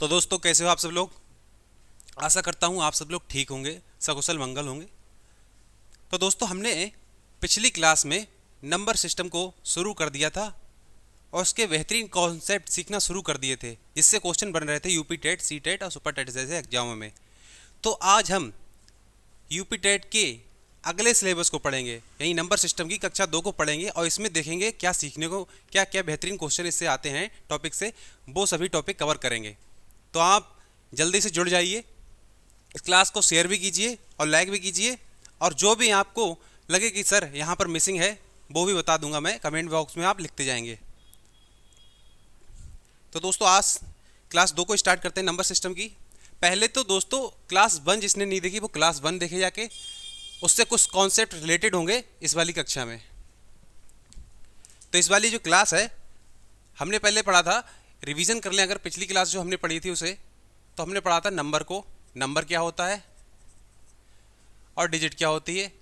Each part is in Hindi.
तो दोस्तों कैसे हो आप सब लोग। आशा करता हूँ आप सब लोग ठीक होंगे, सकुशल मंगल होंगे। तो दोस्तों हमने पिछली क्लास में नंबर सिस्टम को शुरू कर दिया था और उसके बेहतरीन कॉन्सेप्ट सीखना शुरू कर दिए थे, जिससे क्वेश्चन बन रहे थे यूपी टेट, सी टेट और सुपर टेट जैसे एग्जामों में। तो आज हम यूपी टेट के अगले सिलेबस को पढ़ेंगे, यही नंबर सिस्टम की कक्षा 2 को पढ़ेंगे और इसमें देखेंगे क्या सीखने को, क्या क्या बेहतरीन क्वेश्चन इससे आते हैं टॉपिक से, वो सभी टॉपिक कवर करेंगे। तो आप जल्दी से जुड़ जाइए, इस क्लास को शेयर भी कीजिए और लाइक भी कीजिए, और जो भी आपको लगे कि सर यहाँ पर मिसिंग है वो भी बता दूंगा मैं, कमेंट बॉक्स में आप लिखते जाएंगे। तो दोस्तों आज क्लास 2 को स्टार्ट करते हैं नंबर सिस्टम की। पहले तो दोस्तों क्लास 1 जिसने नहीं देखी वो क्लास 1 देखे जाके, उससे कुछ कॉन्सेप्ट रिलेटेड होंगे इस वाली कक्षा में। तो इस वाली जो क्लास है हमने पहले पढ़ा था, रिवीजन कर लें अगर पिछली क्लास जो हमने पढ़ी थी उसे, तो हमने पढ़ा था नंबर को, नंबर क्या होता है और डिजिट क्या होती है।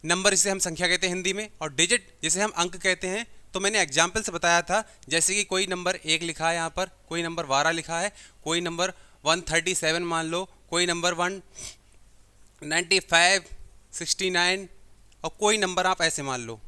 नंबर जिसे हम संख्या कहते हैं हिंदी में, और डिजिट जिसे हम अंक कहते हैं। तो मैंने एग्जाम्पल से बताया था, जैसे कि कोई नंबर 1 लिखा है यहाँ पर, कोई नंबर 12 लिखा है, कोई नंबर 137 मान लो, कोई नंबर 195, 69 और कोई नंबर आप ऐसे मान लो।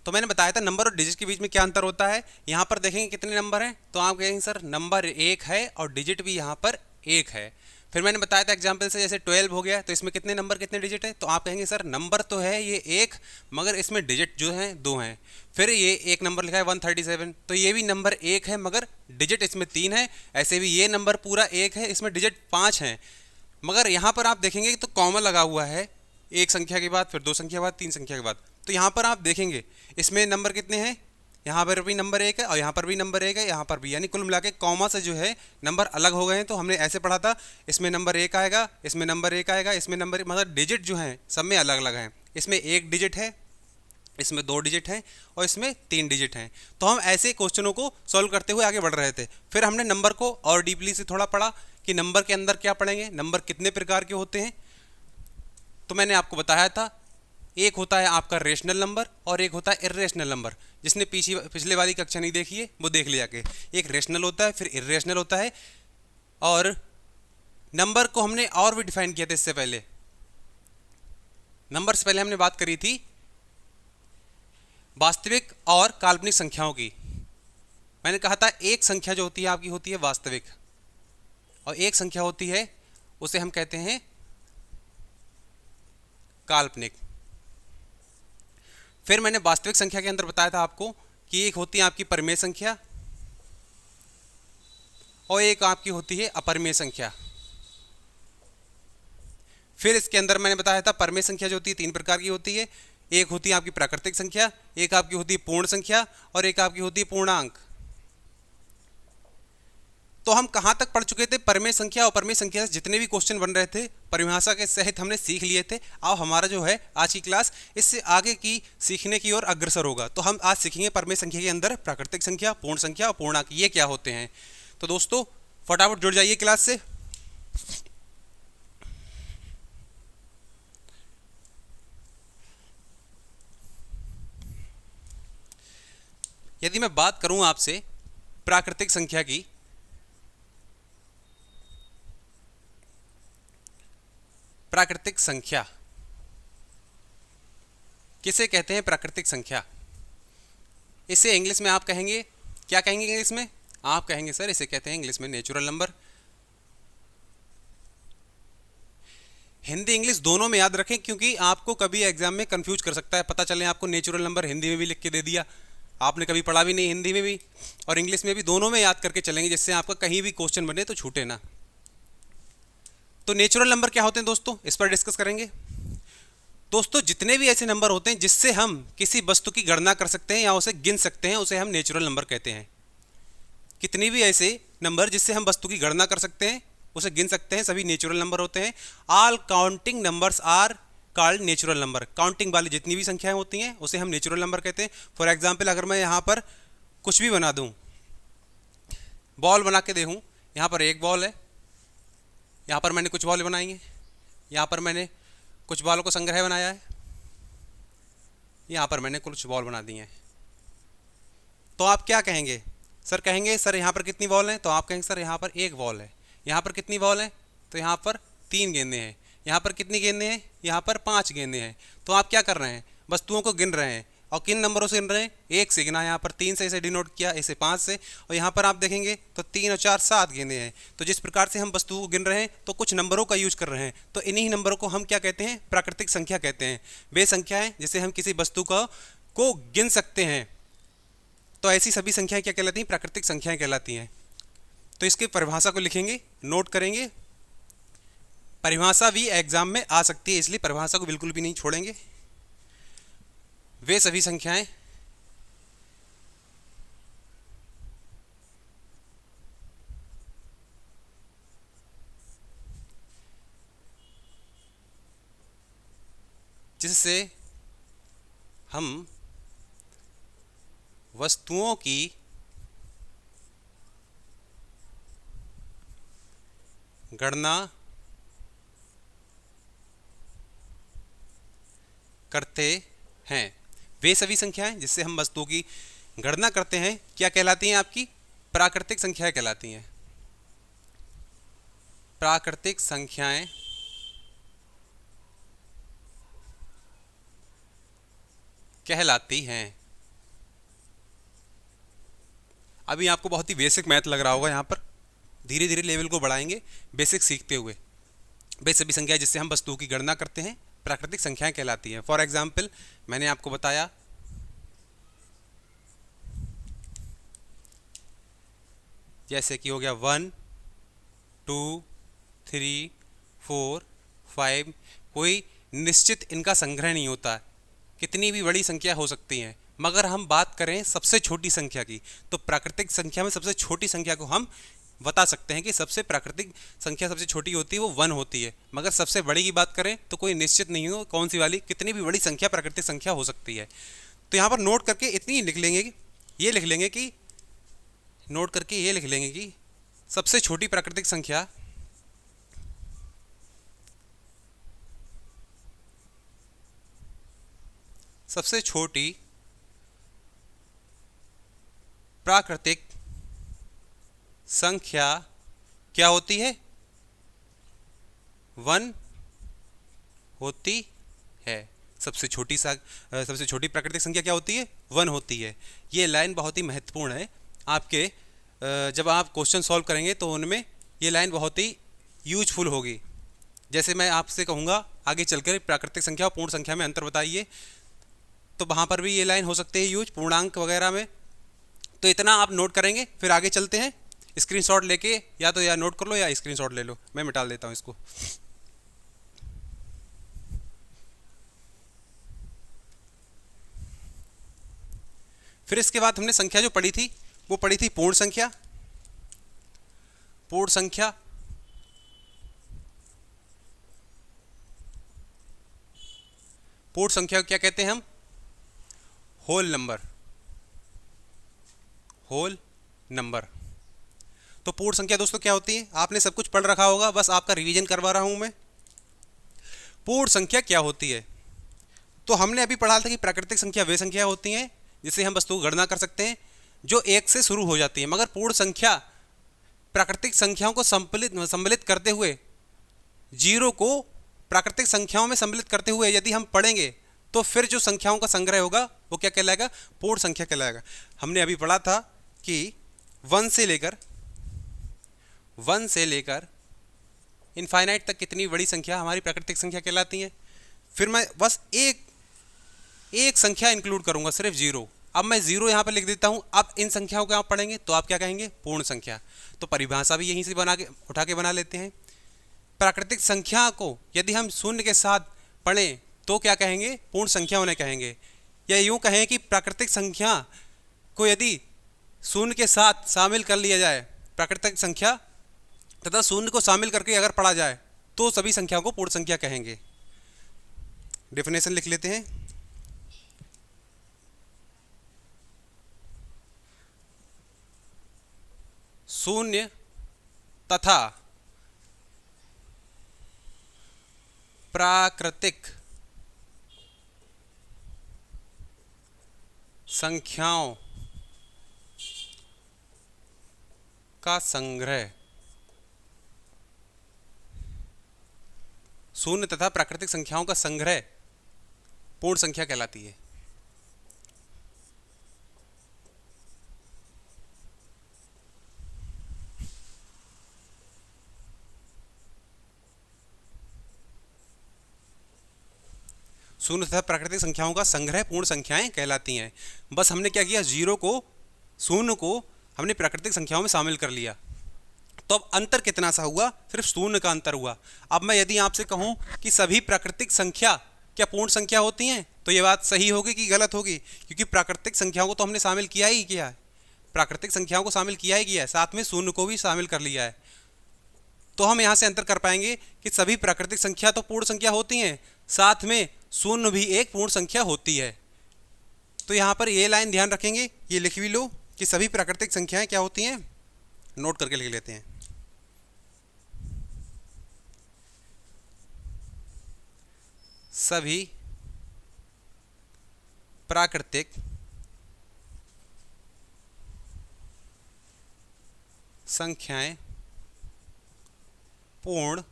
तो मैंने बताया था नंबर और डिजिट के बीच में क्या अंतर होता है। यहाँ पर देखेंगे कितने नंबर हैं, तो आप कहेंगे सर नंबर 1 है और डिजिट भी यहाँ पर 1 है। फिर मैंने बताया था एग्जाम्पल से, जैसे 12 हो गया तो इसमें कितने नंबर कितने डिजिट है, तो आप कहेंगे सर नंबर तो है ये 1 मगर इसमें डिजिट जो हैं 2 हैं। फिर ये एक नंबर लिखा है 137, तो ये भी नंबर 1 है मगर डिजिट इसमें 3 है। ऐसे भी ये नंबर पूरा 1 है, इसमें डिजिट 5 हैं। मगर यहाँ पर आप देखेंगे तो कॉमा लगा हुआ है, एक संख्या के बाद, फिर 2 संख्या के बाद, 3 संख्या के बाद। तो यहाँ पर आप देखेंगे इसमें नंबर कितने हैं, यहाँ पर भी नंबर 1 है और यहाँ पर भी नंबर 1 है, यहाँ पर भी, यानी कुल मिला के कॉमा से जो है नंबर अलग हो गए हैं। तो हमने ऐसे पढ़ा था, इसमें नंबर 1 आएगा, इसमें नंबर 1 आएगा, इसमें नंबर, मतलब डिजिट जो हैं सब में अलग अलग हैं। इसमें 1 डिजिट है, इसमें 2 डिजिट हैं और इसमें 3 डिजिट हैं। तो हम ऐसे क्वेश्चनों को सॉल्व करते हुए आगे बढ़ रहे थे। फिर हमने नंबर को और डीपली से थोड़ा पढ़ा कि नंबर के अंदर क्या पढ़ेंगे, नंबर कितने प्रकार के होते हैं। तो मैंने आपको बताया था, एक होता है आपका रेशनल नंबर और एक होता है इर्रेशनल नंबर। जिसने पिछले वाली कक्षा नहीं देखी है वो देख लिया के, एक रेशनल होता है फिर इर्रेशनल होता है। और नंबर को हमने और भी डिफाइन किया था इससे पहले। नंबर से पहले हमने बात करी थी वास्तविक और काल्पनिक संख्याओं की। मैंने कहा था एक संख्या जो होती है आपकी होती है वास्तविक, और एक संख्या होती है उसे हम कहते हैं काल्पनिक। फिर मैंने वास्तविक संख्या के अंदर बताया था आपको कि एक होती है आपकी परिमेय संख्या और एक आपकी होती है अपरिमेय संख्या। फिर इसके अंदर मैंने बताया था परिमेय संख्या जो होती है 3 प्रकार की होती है। एक होती है आपकी प्राकृतिक संख्या, एक आपकी होती है पूर्ण संख्या और एक आपकी होती है पूर्णांक। तो हम कहाँ तक पढ़ चुके थे, परिमेय संख्या और अपरिमेय संख्या से जितने भी क्वेश्चन बन रहे थे परिभाषा के सहित हमने सीख लिए थे। अब हमारा जो है आज की क्लास इससे आगे की सीखने की ओर अग्रसर होगा। तो हम आज सीखेंगे परिमेय संख्या के अंदर प्राकृतिक संख्या, पूर्ण संख्या और पूर्णांक, ये क्या होते हैं। तो दोस्तों फटाफट जुड़ जाइए क्लास से। यदि मैं बात करूं आपसे प्राकृतिक संख्या की, प्राकृतिक संख्या किसे कहते हैं, प्राकृतिक संख्या, इसे इंग्लिश में आप कहेंगे, क्या कहेंगे इंग्लिश में, आप कहेंगे सर इसे कहते हैं इंग्लिश में नेचुरल नंबर। हिंदी इंग्लिश दोनों में याद रखें, क्योंकि आपको कभी एग्जाम में कंफ्यूज कर सकता है। पता चले आपको नेचुरल नंबर हिंदी में भी लिख के दे दिया, आपने कभी पढ़ा भी नहीं, हिंदी में भी और इंग्लिश में भी, दोनों में याद करके चलेंगे जिससे आपका कहीं भी क्वेश्चन बने तो छूटे ना। तो नेचुरल नंबर क्या होते हैं दोस्तों, इस पर डिस्कस करेंगे। दोस्तों जितने भी ऐसे नंबर होते हैं जिससे हम किसी वस्तु की गणना कर सकते हैं या उसे गिन सकते हैं, उसे हम नेचुरल नंबर कहते हैं। कितनी भी ऐसे नंबर जिससे हम वस्तु की गणना कर सकते हैं, उसे गिन सकते हैं, सभी नेचुरल नंबर होते हैं। All counting numbers are called natural number. Counting वाली जितनी भी संख्याएं होती हैं उसे हम नेचुरल नंबर कहते हैं। फॉर एग्जाम्पल अगर मैं यहाँ पर कुछ भी बना दूँ, बॉल बना के देखूँ, यहाँ पर एक बॉल है, यहाँ पर मैंने कुछ बॉल बनाई हैं, यहाँ पर मैंने कुछ बॉलों को संग्रह बनाया है, यहाँ पर मैंने कुछ बॉल बना दी हैं। तो आप क्या कहेंगे सर? कहेंगे सर यहाँ पर कितनी बॉल हैं? तो आप कहेंगे सर यहाँ पर एक बॉल है। यहाँ पर कितनी बॉल है? तो यहाँ पर 3 गेंदें हैं। यहाँ पर कितनी गेंदें हैं? यहाँ पर 5 गेंदें हैं। तो आप क्या कर रहे हैं? वस्तुओं को गिन रहे हैं। और किन नंबरों से गिन रहे हैं? 1 से गिना, यहाँ पर 3 से इसे डिनोट किया, इसे 5 से, और यहाँ पर आप देखेंगे तो 3 और 4 7 गेंदें हैं। तो जिस प्रकार से हम वस्तुओं को गिन रहे हैं तो कुछ नंबरों का यूज कर रहे हैं। तो इन्हीं नंबरों को हम क्या कहते हैं? प्राकृतिक संख्या कहते हैं। वे संख्याएं जिसे हम किसी वस्तु को गिन सकते हैं। तो ऐसी सभी संख्याएं क्या कहलाती हैं? प्राकृतिक संख्याएं कहलाती हैं। तो इसकी परिभाषा को लिखेंगे, नोट करेंगे। परिभाषा भी एग्जाम में आ सकती है, इसलिए परिभाषा को बिल्कुल भी नहीं छोड़ेंगे। वे सभी संख्याएं जिससे हम वस्तुओं की गणना करते हैं। वे सभी संख्याएं जिससे हम वस्तुओं की गणना करते हैं क्या कहलाती हैं? आपकी प्राकृतिक संख्याएं कहलाती हैं। प्राकृतिक संख्याएं कहलाती हैं। अभी आपको बहुत ही बेसिक मैथ लग रहा होगा, यहाँ पर धीरे धीरे लेवल को बढ़ाएंगे बेसिक सीखते हुए। वे सभी संख्याएं जिससे हम वस्तुओं की गणना करते हैं प्राकृतिक संख्याएं कहलाती हैं। फॉर एग्जाम्पल मैंने आपको बताया जैसे कि हो गया 1 2 3 4 5। कोई निश्चित इनका संग्रह नहीं होता, कितनी भी बड़ी संख्या हो सकती है। मगर हम बात करें सबसे छोटी संख्या की, तो प्राकृतिक संख्या में सबसे छोटी संख्या को हम बता सकते हैं कि सबसे प्राकृतिक संख्या सबसे छोटी होती है वो 1 होती है। मगर सबसे बड़ी की बात करें तो कोई निश्चित नहीं हो कौन सी वाली, कितनी भी बड़ी संख्या प्राकृतिक संख्या हो सकती है। तो यहाँ पर नोट करके इतनी लिख लेंगे कि ये लिख लेंगे कि नोट करके ये लिख लेंगे कि सबसे छोटी प्राकृतिक संख्या सबसे छोटी प्राकृतिक संख्या क्या होती है? 1 होती है। सबसे छोटी प्राकृतिक संख्या क्या होती है? 1 होती है। ये लाइन बहुत ही महत्वपूर्ण है आपके, जब आप क्वेश्चन सॉल्व करेंगे तो उनमें ये लाइन बहुत ही यूजफुल होगी। जैसे मैं आपसे कहूँगा आगे चलकर प्राकृतिक संख्या और पूर्ण संख्या में अंतर बताइए, तो वहाँ पर भी ये लाइन हो सकती है यूज, पूर्णांक वगैरह में। तो इतना आप नोट करेंगे, फिर आगे चलते हैं। स्क्रीनशॉट लेके या नोट कर लो या स्क्रीनशॉट ले लो, मैं मिटा देता हूँ इसको। फिर इसके बाद हमने संख्या जो पढ़ी थी वो पढ़ी थी पूर्ण संख्या। पूर्ण संख्या पूर्ण संख्या को क्या कहते हैं हम? Whole number. Whole number. तो पूर्ण संख्या दोस्तों क्या होती है? आपने सब कुछ पढ़ रखा होगा, बस आपका रिवीजन करवा रहा हूं मैं। पूर्ण संख्या क्या होती है? तो हमने अभी पढ़ा था कि प्राकृतिक संख्या वे संख्या होती हैं जिससे हम वस्तु की गणना कर सकते हैं जो 1 से शुरू हो जाती है। मगर पूर्ण संख्या प्राकृतिक संख्याओं को सम्मिलित करते हुए, 0 को प्राकृतिक संख्याओं में सम्मिलित करते हुए यदि हम पढ़ेंगे तो फिर जो संख्याओं का संग्रह होगा वो क्या कहलाएगा? पूर्ण संख्या कहलाएगा। हमने अभी पढ़ा था कि 1 से लेकर इनफाइनाइट तक कितनी बड़ी संख्या हमारी प्राकृतिक संख्या कहलाती है। फिर मैं बस एक संख्या इंक्लूड करूंगा, सिर्फ 0। अब मैं 0 यहाँ पर लिख देता हूँ। अब इन संख्याओं को आप पढ़ेंगे तो आप क्या कहेंगे? पूर्ण संख्या। तो परिभाषा भी यहीं से उठा के बना लेते हैं। प्राकृतिक संख्या को यदि हम शून्य के साथ पढ़ें तो क्या कहेंगे? पूर्ण संख्या उन्हें कहेंगे। या यूँ कहें कि प्राकृतिक संख्या को यदि शून्य के साथ शामिल कर लिया जाए, प्राकृतिक संख्या तथा शून्य को शामिल करके अगर पढ़ा जाए तो सभी संख्याओं को पूर्ण संख्या कहेंगे। डेफिनेशन लिख लेते हैं। शून्य तथा प्राकृतिक संख्याओं का संग्रह शून्य तथा प्राकृतिक संख्याओं का संग्रह पूर्ण संख्या कहलाती है। शून्य तथा प्राकृतिक संख्याओं का संग्रह पूर्ण संख्याएं कहलाती हैं। बस हमने क्या किया, जीरो को, शून्य को हमने प्राकृतिक संख्याओं में शामिल कर लिया। तो अब अंतर कितना सा हुआ, सिर्फ शून्य का अंतर हुआ। अब मैं यदि आपसे कहूं कि सभी प्राकृतिक संख्या क्या पूर्ण संख्या होती हैं, तो ये बात सही होगी कि गलत होगी? क्योंकि प्राकृतिक संख्याओं को तो हमने शामिल किया ही किया है, प्राकृतिक संख्याओं को शामिल किया ही किया है, साथ में शून्य को भी शामिल कर लिया है। तो हम यहाँ से अंतर कर पाएंगे कि सभी प्राकृतिक संख्या तो पूर्ण संख्या होती हैं, साथ में शून्य भी एक पूर्ण संख्या होती है। तो यहाँ पर ये लाइन ध्यान रखेंगे, ये लिख भी लो कि सभी प्राकृतिक संख्याएं क्या होती हैं, नोट करके लिख लेते हैं। सभी प्राकृतिक संख्याएं पूर्ण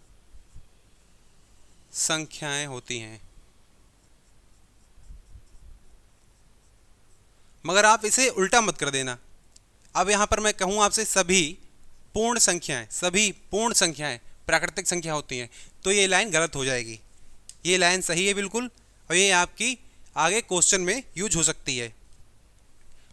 संख्याएं होती हैं। मगर आप इसे उल्टा मत कर देना। अब यहाँ पर मैं कहूँ आपसे सभी पूर्ण संख्याएं प्राकृतिक संख्या होती हैं, तो ये लाइन गलत हो जाएगी। ये लाइन सही है बिल्कुल, और ये आपकी आगे क्वेश्चन में यूज हो सकती है।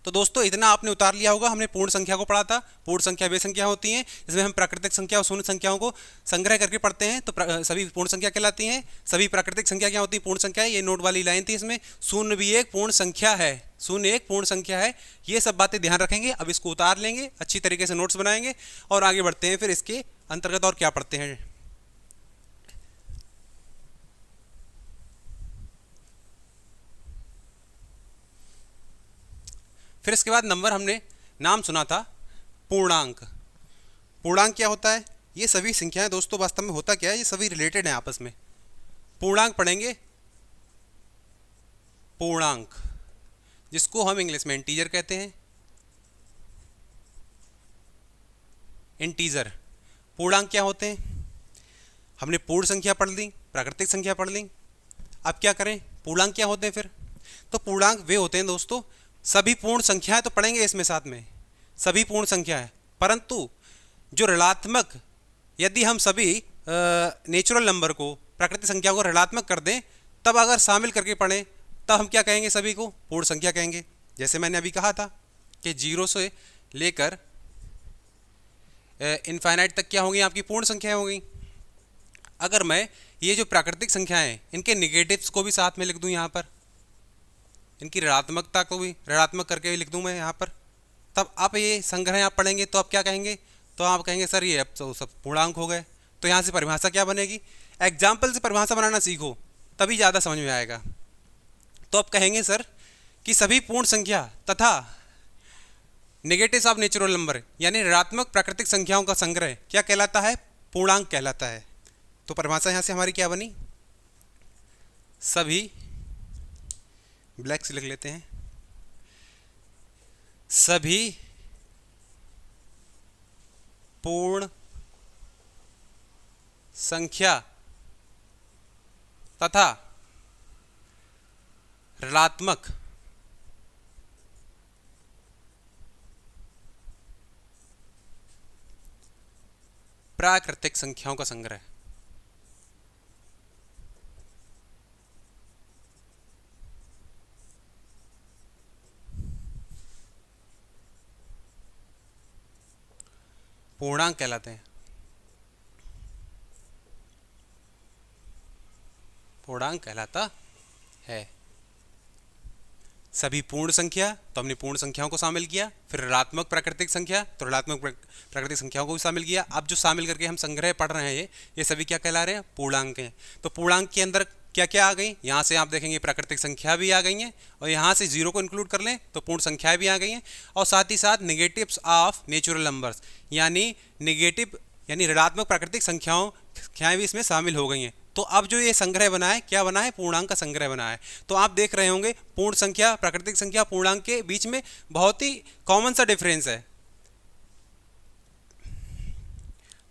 तो दोस्तों इतना आपने उतार लिया होगा। हमने पूर्ण संख्या को पढ़ा था। पूर्ण संख्या वे संख्या होती हैं जिसमें हम प्राकृतिक संख्या और शून्य संख्याओं को संग्रह करके पढ़ते हैं, तो सभी पूर्ण संख्या कहलाती हैं। सभी प्राकृतिक संख्या क्या होती है, पूर्ण संख्या है। ये नोट वाली लाइन थी इसमें। शून्य भी एक पूर्ण संख्या है, शून्य एक पूर्ण संख्या है। ये सब बातें ध्यान रखेंगे। अब इसको उतार लेंगे, अच्छी तरीके से नोट्स बनाएंगे और आगे बढ़ते हैं। फिर इसके अंतर्गत और क्या पढ़ते हैं। फिर इसके बाद नंबर, हमने नाम सुना था पूर्णांक। पूर्णांक क्या होता है? ये सभी संख्याएं दोस्तों वास्तव में होता क्या है, ये सभी रिलेटेड हैं आपस में। पूर्णांक पढ़ेंगे, पूर्णांक जिसको हम इंग्लिश में इंटीजर कहते हैं, इंटीजर। पूर्णांक क्या होते हैं? हमने पूर्ण संख्या पढ़ ली, प्राकृतिक संख्या पढ़ ली। अब क्या करें, पूर्णांक क्या होते हैं फिर? तो पूर्णांक वे होते हैं दोस्तों, सभी पूर्ण संख्याएं तो पढ़ेंगे इसमें साथ में, सभी पूर्ण संख्या है, परंतु जो ऋणात्मक, यदि हम सभी नेचुरल नंबर को, प्राकृतिक संख्या को ऋणात्मक कर दें, तब अगर शामिल करके पढ़ें, तब हम क्या कहेंगे, सभी को पूर्ण संख्या कहेंगे। जैसे मैंने अभी कहा था कि 0 से लेकर इनफाइनाइट तक क्या होंगी, आपकी पूर्ण संख्याएं होंगी। अगर मैं ये जो प्राकृतिक संख्याएं हैं, इनके निगेटिव्स को भी साथ में लिख दूं यहाँ पर, इनकी ऋणात्मकता को भी ऋणात्मक करके भी लिख दूं मैं यहाँ पर, तब आप ये संग्रह आप पढ़ेंगे तो आप क्या कहेंगे, तो आप कहेंगे सर ये अब तो सब पूर्णांक हो गए। तो यहाँ से परिभाषा क्या बनेगी, एग्जाम्पल से परिभाषा बनाना सीखो, तभी ज़्यादा समझ में आएगा। तो आप कहेंगे सर कि सभी पूर्ण संख्या तथा नेगेटिव्स ऑफ नेचुरल नंबर, यानी ऋणात्मक प्राकृतिक संख्याओं का संग्रह क्या कहलाता है, पूर्णांक कहलाता है। तो परिभाषा यहाँ से हमारी क्या बनी, सभी, ब्लैक से लिख लेते हैं, सभी पूर्ण संख्या तथा ऋणात्मक प्राकृतिक संख्याओं का संग्रह। पूर्णांक कहलाते हैं। पूर्णांक कहलाता है। सभी पूर्ण संख्या, तो हमने पूर्ण संख्याओं को शामिल किया। फिर ऋणात्मक प्राकृतिक संख्या, तो ऋणात्मक प्राकृतिक संख्याओं को भी शामिल किया। अब जो शामिल करके हम संग्रह पढ़ रहे हैं, ये सभी क्या कहला रहे हैं, पूर्णांक हैं। तो पूर्णांक के अंदर क्या क्या आ गई, यहाँ से आप देखेंगे प्राकृतिक संख्या भी आ गई हैं, और यहाँ से 0 को इंक्लूड कर लें तो पूर्ण संख्याएं भी आ गई हैं, और साथ ही साथ नेगेटिव्स ऑफ नेचुरल नंबर्स, यानी नेगेटिव यानी ऋणात्मक प्राकृतिक संख्याएं भी इसमें शामिल हो गई हैं। तो अब जो ये संग्रह बना है, क्या बना है, पूर्णांक का संग्रह बना है। तो आप देख रहे होंगे पूर्ण संख्या, प्राकृतिक संख्या, पूर्णांक के बीच में बहुत ही कॉमन सा डिफरेंस है।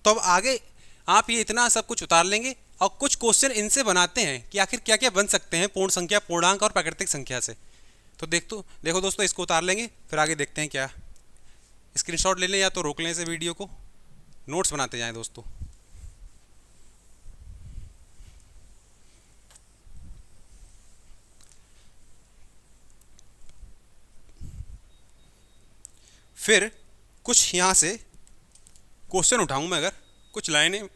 तो अब आगे आप ये इतना सब कुछ उतार लेंगे और कुछ क्वेश्चन इनसे बनाते हैं कि आखिर क्या क्या बन सकते हैं पूर्ण संख्या, पूर्णांक और प्राकृतिक संख्या से। तो देखो दोस्तों, इसको उतार लेंगे, फिर आगे देखते हैं क्या। स्क्रीनशॉट ले लें या तो रोक लें इसे वीडियो को, नोट्स बनाते जाएं दोस्तों। फिर कुछ यहाँ से क्वेश्चन उठाऊँ मैं, अगर कुछ लाइनें,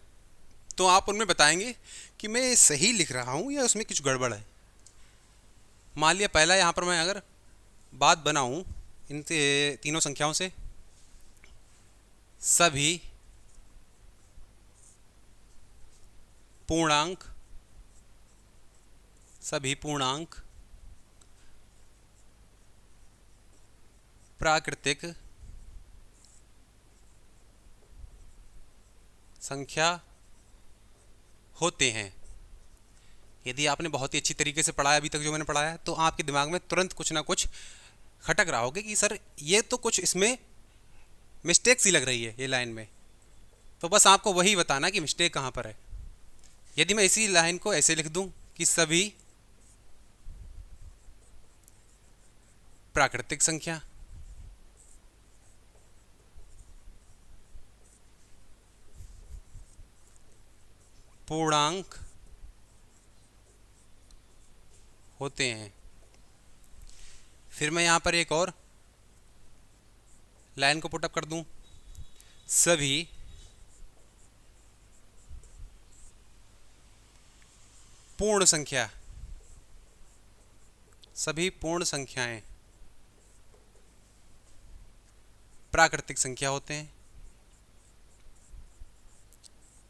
तो आप उनमें बताएंगे कि मैं सही लिख रहा हूँ या उसमें कुछ गड़बड़ है। मान लिया पहला यहाँ पर मैं अगर बात बनाऊँ इन तीनों संख्याओं से, सभी पूर्णांक प्राकृतिक संख्या होते हैं। यदि आपने बहुत ही अच्छी तरीके से पढ़ा है अभी तक जो मैंने पढ़ाया है, तो आपके दिमाग में तुरंत कुछ ना कुछ खटक रहा होगा कि सर ये तो कुछ इसमें मिस्टेक सी लग रही है ये लाइन में। तो बस आपको वही बताना कि मिस्टेक कहाँ पर है। यदि मैं इसी लाइन को ऐसे लिख दूं कि सभी प्राकृतिक संख्या पूर्णांक होते हैं। फिर मैं यहाँ पर एक और लाइन को पुटअप कर दूं, सभी पूर्ण संख्याएं प्राकृतिक संख्या होते हैं,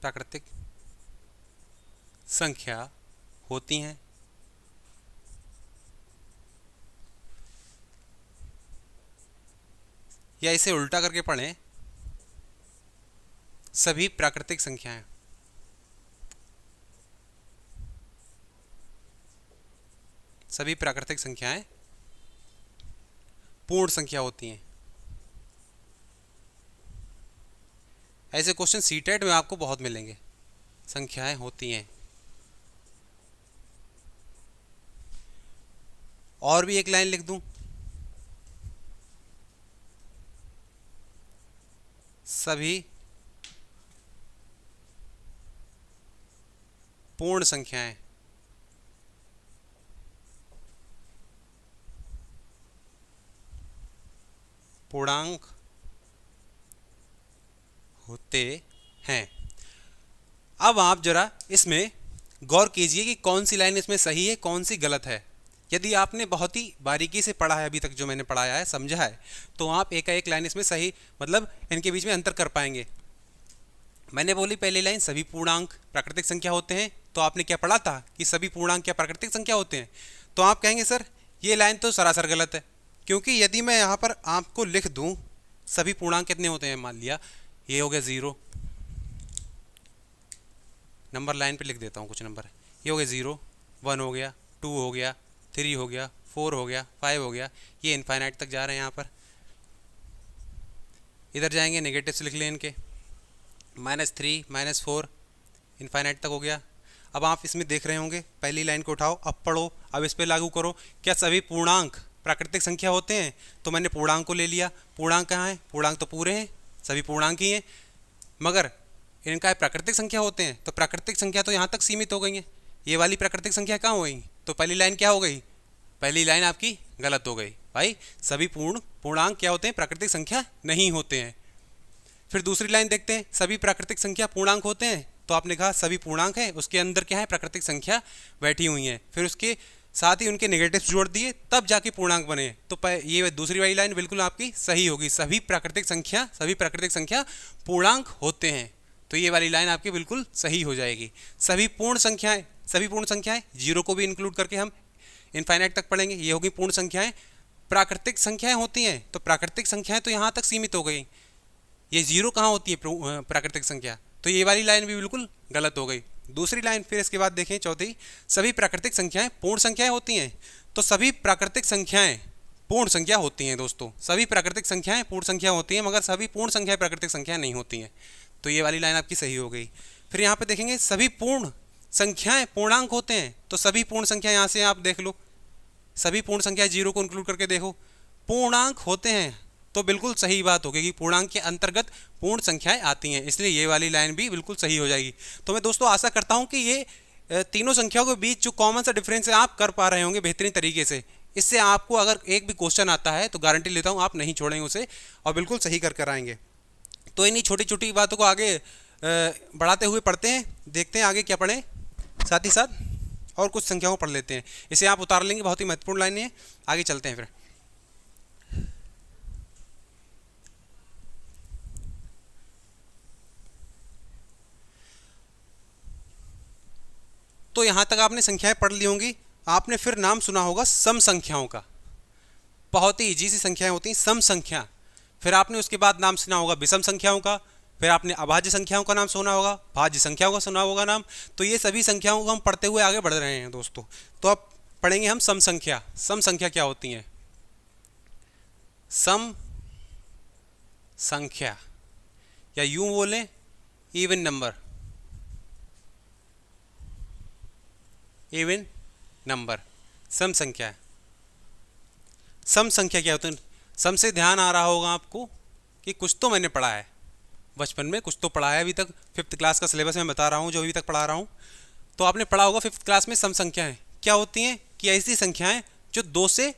प्राकृतिक संख्या होती हैं। या इसे उल्टा करके पढ़ें, सभी प्राकृतिक संख्याएं पूर्ण संख्या होती हैं। ऐसे क्वेश्चन सीटेट में आपको बहुत मिलेंगे। संख्याएं होती हैं। और भी एक लाइन लिख दूं, सभी पूर्ण संख्याएं पूर्णांक होते हैं। अब आप जरा इसमें गौर कीजिए कि कौन सी लाइन इसमें सही है, कौन सी गलत है। यदि आपने बहुत ही बारीकी से पढ़ा है अभी तक जो मैंने पढ़ाया है, समझा है, तो आप एक लाइन इसमें सही, मतलब इनके बीच में अंतर कर पाएंगे। मैंने बोली पहली लाइन सभी पूर्णांक प्राकृतिक संख्या होते हैं, तो आपने क्या पढ़ा था कि सभी पूर्णांक क्या प्राकृतिक संख्या होते हैं। तो आप कहेंगे सर ये लाइन तो सरासर गलत है, क्योंकि यदि मैं यहाँ पर आपको लिख दूँ सभी पूर्णांक कितने होते हैं, मान लिया ये हो गया 0, नंबर लाइन पे लिख देता हूँ कुछ नंबर, ये हो गया 0, 1 हो गया, 2 हो गया, 3 हो गया, 4 हो गया, 5 हो गया, ये इनफाइनाइट तक जा रहे हैं। यहाँ पर इधर जाएंगे नेगेटिव से लिख लें इनके, -3 -4 इनफाइनाइट तक हो गया। अब आप इसमें देख रहे होंगे, पहली लाइन को उठाओ, अब पढ़ो, अब इस पर लागू करो, क्या सभी पूर्णांक प्राकृतिक संख्या होते हैं। तो मैंने पूर्णांक को ले लिया, पूर्णांक कहाँ है, पूर्णांक तो पूरे हैं, सभी पूर्णांक ही हैं, मगर इनका प्राकृतिक संख्या होते हैं। तो प्राकृतिक संख्या तो यहाँ तक सीमित हो गई है, ये वाली प्राकृतिक संख्या कहाँ हो गई, तो पहली लाइन क्या हो गई, पहली लाइन आपकी गलत हो गई भाई। सभी पूर्णांक क्या होते हैं, प्राकृतिक संख्या नहीं होते हैं। फिर दूसरी लाइन देखते हैं, सभी प्राकृतिक संख्या पूर्णांक होते हैं, तो आपने कहा सभी पूर्णांक है, उसके अंदर क्या है, प्राकृतिक संख्या बैठी हुई है, फिर उसके साथ ही उनके नेगेटिव्स जोड़ दिए, तब जाके पूर्णांक बने। तो ये दूसरी वाली लाइन बिल्कुल आपकी सही होगी, सभी प्राकृतिक संख्या पूर्णांक होते हैं, तो ये वाली लाइन आपकी बिल्कुल सही हो जाएगी। सभी पूर्ण संख्याएं 0 को भी इंक्लूड करके हम इनफाइनाइट तक पढ़ेंगे, ये होगी पूर्ण संख्याएं, प्राकृतिक संख्याएं होती हैं, तो प्राकृतिक संख्याएं तो यहाँ तक सीमित हो गई, ये 0 कहाँ होती है प्राकृतिक संख्या, तो ये वाली लाइन भी बिल्कुल गलत हो गई। दूसरी लाइन फिर इसके बाद देखें, चौथी, सभी प्राकृतिक संख्याएं पूर्ण संख्याएं होती हैं, तो सभी प्राकृतिक संख्याएं पूर्ण संख्या होती हैं दोस्तों, सभी प्राकृतिक संख्याएं पूर्ण संख्या होती हैं, मगर सभी पूर्ण संख्याएं प्राकृतिक संख्या नहीं होती हैं। तो ये वाली लाइन आपकी सही हो गई। फिर यहाँ पे देखेंगे सभी पूर्ण संख्याएं पूर्णांक होते हैं, तो सभी पूर्ण संख्या यहाँ से आप देख लो, सभी पूर्ण संख्या जीरो को इंक्लूड करके देखो, पूर्णांक होते हैं, तो बिल्कुल सही बात होगी कि पूर्णांक के अंतर्गत पूर्ण संख्याएं आती हैं, इसलिए ये वाली लाइन भी बिल्कुल सही हो जाएगी। तो मैं दोस्तों आशा करता हूं कि ये तीनों संख्याओं के बीच जो कॉमन सा डिफरेंस है आप कर पा रहे होंगे बेहतरीन तरीके से। इससे आपको अगर एक भी क्वेश्चन आता है तो गारंटी लेता हूं आप नहीं छोड़ेंगे उसे और बिल्कुल सही कर कर आएंगे। तो इन्हीं छोटी छोटी बातों को आगे बढ़ाते हुए पढ़ते हैं, देखते हैं आगे क्या पढ़ें, साथ ही साथ और कुछ संख्याओं को पढ़ लेते हैं। इसे आप उतार लेंगे, बहुत ही महत्वपूर्ण लाइन है। आगे चलते हैं फिर। तो यहां तक आपने संख्याएं पढ़ ली होंगी। आपने फिर नाम सुना होगा सम संख्याओं का, बहुत ही इजी सी संख्याएं होती हैं सम संख्या। फिर आपने उसके बाद नाम सुना होगा विषम संख्याओं का, फिर आपने अभाज्य संख्याओं का नाम सुना होगा, भाज्य संख्याओं का सुना होगा नाम। तो ये सभी संख्याओं को हम पढ़ते हुए आगे बढ़ रहे हैं दोस्तों। तो अब पढ़ेंगे हम सम संख्या। सम संख्या क्या होती हैं? सम संख्या या यूं बोलें इवन नंबर, इवन नंबर सम संख्या है। सम संख्या क्या होती है? सम से ध्यान आ रहा होगा आपको कि कुछ तो मैंने पढ़ा है बचपन में, कुछ तो पढ़ा है। अभी तक 5th क्लास का सिलेबस मैं बता रहा हूँ जो अभी तक पढ़ा रहा हूँ। तो आपने पढ़ा होगा 5th क्लास में सम संख्याएं क्या होती हैं कि ऐसी संख्याएं जो 2 से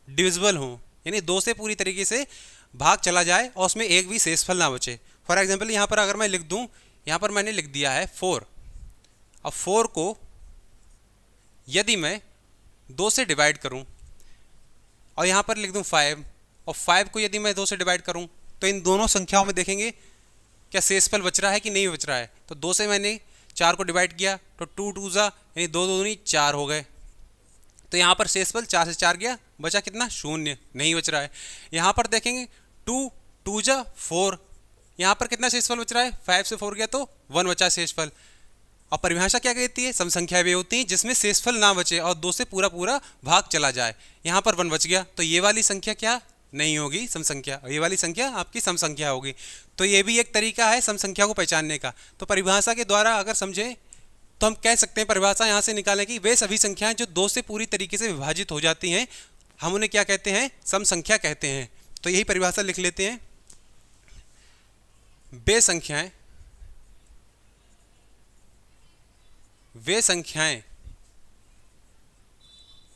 डिविजिबल हों, यानी 2 से पूरी तरीके से भाग चला जाए और उसमें एक भी शेषफल ना बचे। फॉर एग्जाम्पल यहाँ पर अगर मैं लिख दूँ, यहाँ पर मैंने लिख दिया है 4। अब 4 को यदि मैं 2 से डिवाइड करूं और यहाँ पर लिख दूं 5, और 5 को यदि मैं 2 से डिवाइड करूं, तो इन दोनों संख्याओं में देखेंगे क्या शेषफल बच रहा है कि नहीं बच रहा है। तो 2 से मैंने 4 को डिवाइड किया तो 2 2 जा यानी 2 दूनी 4 हो गए। तो यहाँ पर शेषफल 4 से 4 गया, बचा कितना? 0, नहीं बच रहा है। यहाँ पर देखेंगे 2 2 जा 4, यहाँ पर कितना शेषफल बच रहा है? 5 से 4 गया तो 1 बचा शेषफल। और परिभाषा क्या कहती है? सम संख्या वे होती हैं जिसमें शेषफल ना बचे और 2 से पूरा पूरा भाग चला जाए। यहाँ पर 1 बच गया, तो ये वाली संख्या क्या नहीं होगी? सम संख्या। ये वाली संख्या आपकी सम संख्या होगी। तो ये भी एक तरीका है सम संख्या को पहचानने का। तो परिभाषा के द्वारा अगर समझें तो हम कह सकते हैं, परिभाषा यहाँ से निकालें कि वे सभी संख्याएं जो 2 से पूरी तरीके से विभाजित हो जाती हैं, हम उन्हें क्या कहते हैं? सम संख्या कहते हैं। तो यही परिभाषा लिख लेते हैं। वे संख्याएं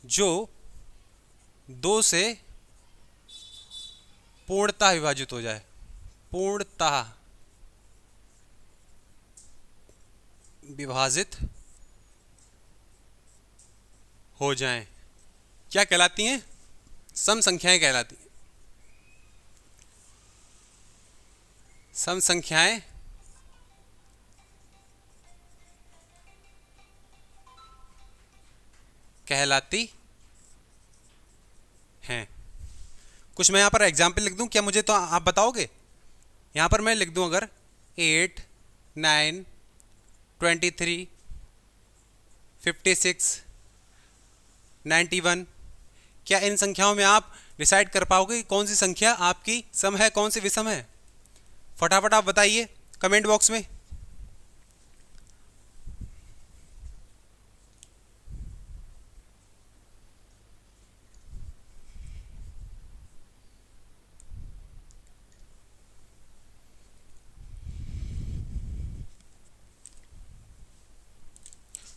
जो 2 से पूर्णतः विभाजित हो जाए, पूर्णतः विभाजित हो जाएं, क्या कहलाती हैं? सम संख्याएं कहलाती हैं। सम संख्याएं कहलाती हैं। कुछ मैं यहाँ पर एग्जाम्पल लिख दूँ क्या? मुझे तो आप बताओगे। यहाँ पर मैं लिख दूँ अगर 8 9 23 56 91, क्या इन संख्याओं में आप डिसाइड कर पाओगे कि कौन सी संख्या आपकी सम है, कौन सी विषम है? फटाफट आप बताइए कमेंट बॉक्स में।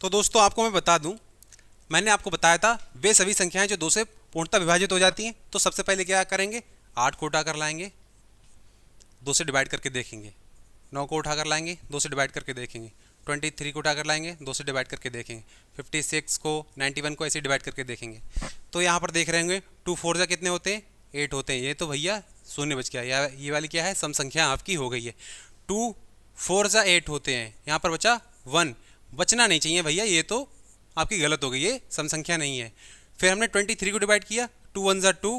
तो दोस्तों आपको मैं बता दूं, मैंने आपको बताया था वे सभी संख्याएं जो 2 से पूर्णतः विभाजित हो जाती हैं। तो सबसे पहले क्या करेंगे? 8 को उठा कर लाएंगे, 2 से डिवाइड करके देखेंगे। 9 को उठा कर लाएंगे, 2 से डिवाइड करके देखेंगे। 23 को उठा कर लाएंगे, 2 से डिवाइड करके देखेंगे। 56 को, 91 को ऐसे डिवाइड करके देखेंगे। तो यहाँ पर देख रहे होंगे 2 4 जा कितने होते हैं? 8 होते हैं। ये तो भैया 0 बच गया, ये वाली क्या है? सम संख्या आपकी हो गई है। 2 4 जा 8 होते हैं, यहाँ पर बचा 1। बचना नहीं चाहिए भैया, ये तो आपकी गलत हो गई, ये सम संख्या नहीं है। फिर हमने 23 को डिवाइड किया, 2 1 जा 2,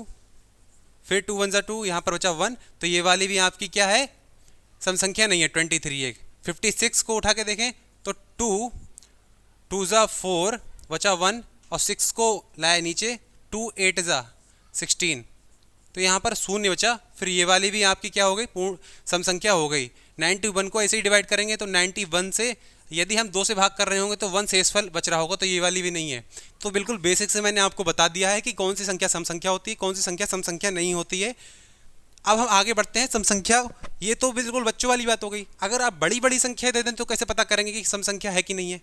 फिर 2 1 जा 2, यहाँ पर बचा 1। तो ये वाली भी आपकी क्या है? सम संख्या नहीं है, 23 एक। 56 को उठा के देखें तो 2 2 जा 4 बचा 1 और 6 को लाए नीचे, 2 8 जा 16, तो यहाँ पर 0 बचा। फिर ये वाली भी आपकी क्या हो गई? पूर्ण सम संख्या हो गई। 91 को ऐसे ही डिवाइड करेंगे तो 91 से यदि हम 2 से भाग कर रहे होंगे तो 1 शेषफल बच रहा होगा, तो ये वाली भी नहीं है। तो बिल्कुल बेसिक से मैंने आपको बता दिया है कि कौन सी संख्या सम संख्या होती है, कौन सी संख्या सम संख्या नहीं होती है। अब हम आगे बढ़ते हैं। सम संख्या, ये तो बिल्कुल बच्चों वाली बात हो गई। अगर आप बड़ी बड़ी संख्या दे दें तो कैसे पता करेंगे कि सम संख्या है कि नहीं है।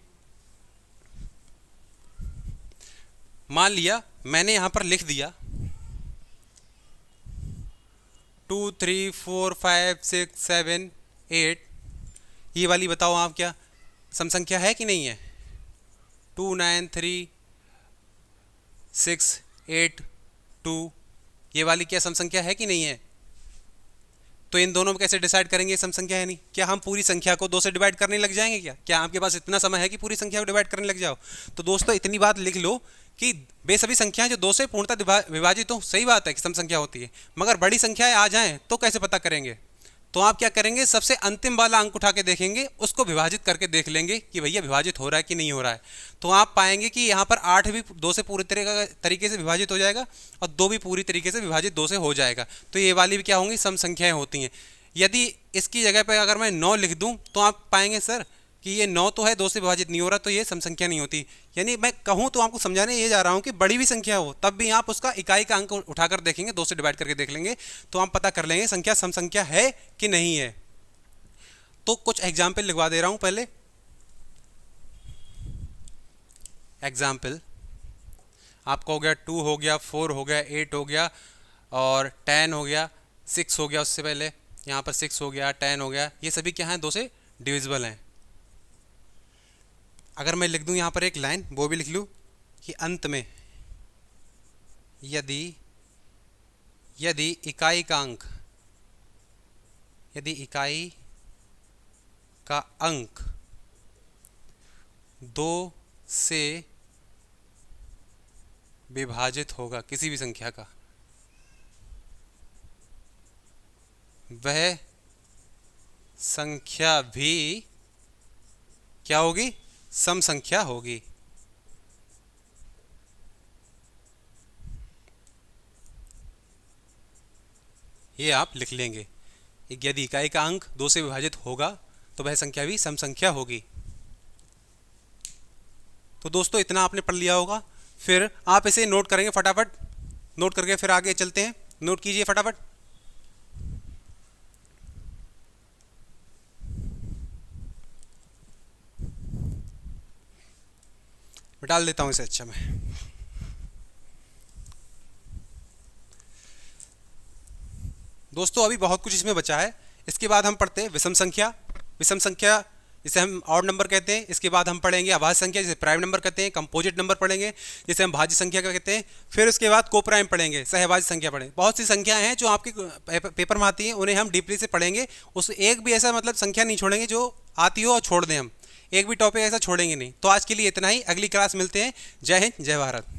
मान लिया मैंने यहां पर लिख दिया 2 3 4 5 6 7 8, ये वाली बताओ आप क्या सम संख्या है कि नहीं है। 2 9 3 6 8 2, ये वाली क्या सम संख्या है कि नहीं है। तो इन दोनों में कैसे डिसाइड करेंगे सम संख्या है नहीं। क्या हम पूरी संख्या को 2 से डिवाइड करने लग जाएंगे क्या आपके पास इतना समय है कि पूरी संख्या को डिवाइड करने लग जाओ। तो दोस्तों इतनी बात लिख लो कि वे सभी संख्याएं जो 2 से पूर्णतः विभाजित हो, सही बात है कि सम संख्या होती है, मगर बड़ी संख्याएं आ जाएं तो कैसे पता करेंगे। तो आप क्या करेंगे, सबसे अंतिम वाला अंक उठा के देखेंगे, उसको विभाजित करके देख लेंगे कि भैया विभाजित हो रहा है कि नहीं हो रहा है। तो आप पाएंगे कि यहाँ पर 8 भी 2 से पूरी तरीके से विभाजित हो जाएगा और 2 भी पूरी तरीके से विभाजित 2 से हो जाएगा। तो ये वाली भी क्या होंगी, सम संख्याएं होती हैं। यदि इसकी जगह पर अगर मैं 9 लिख दूं तो आप पाएंगे सर कि ये 9 तो है, 2 से विभाजित नहीं हो रहा, तो ये सम संख्या नहीं होती। यानी मैं कहूँ तो आपको समझाने ये जा रहा हूँ कि बड़ी भी संख्या हो तब भी आप उसका इकाई का अंक उठाकर देखेंगे, 2 से डिवाइड करके देख लेंगे, तो आप पता कर लेंगे संख्या सम संख्या है कि नहीं है। तो कुछ एग्जाम्पल लिखवा दे रहा हूँ पहले। एग्जाम्पल आपका हो गया 2 हो गया, 4 हो गया, 8 हो गया और 10 हो गया, 6 हो गया, उससे पहले यहाँ पर 6 हो गया, 10 हो गया, ये सभी क्या हैं, 2 से डिविजिबल हैं। अगर मैं लिख दूं यहाँ पर एक लाइन, वो भी लिख लूँ कि अंत में यदि इकाई का अंक, यदि इकाई का अंक 2 से विभाजित होगा किसी भी संख्या का, वह संख्या भी क्या होगी, सम संख्या होगी। ये आप लिख लेंगे, यदि इकाई का अंक 2 से विभाजित होगा तो वह संख्या भी सम संख्या होगी। तो दोस्तों इतना आपने पढ़ लिया होगा, फिर आप इसे नोट करेंगे फटाफट, नोट करके फिर आगे चलते हैं। नोट कीजिए फटाफट। मैं डाल देता हूं इसे, अच्छा मैं दोस्तों अभी बहुत कुछ इसमें बचा है। इसके बाद हम पढ़ते हैं विषम संख्या। विषम संख्या जिसे हम ऑड नंबर कहते हैं। इसके बाद हम पढ़ेंगे अभाज्य संख्या जिसे प्राइम नंबर कहते हैं। कंपोजिट नंबर पढ़ेंगे जिसे हम भाज्य संख्या का कहते हैं। फिर उसके बाद को प्राइम पढ़ेंगे, सहभाज्य संख्या पढ़ेंगे। बहुत सी संख्याएं हैं जो आपके पेपर में आती हैं, उन्हें हम डीपली से पढ़ेंगे। उस एक भी ऐसा मतलब संख्या नहीं छोड़ेंगे जो आती हो और छोड़ दें, हम एक भी टॉपिक ऐसा छोड़ेंगे नहीं। तो आज के लिए इतना ही, अगली क्लास मिलते हैं। जय हिंद, जय भारत।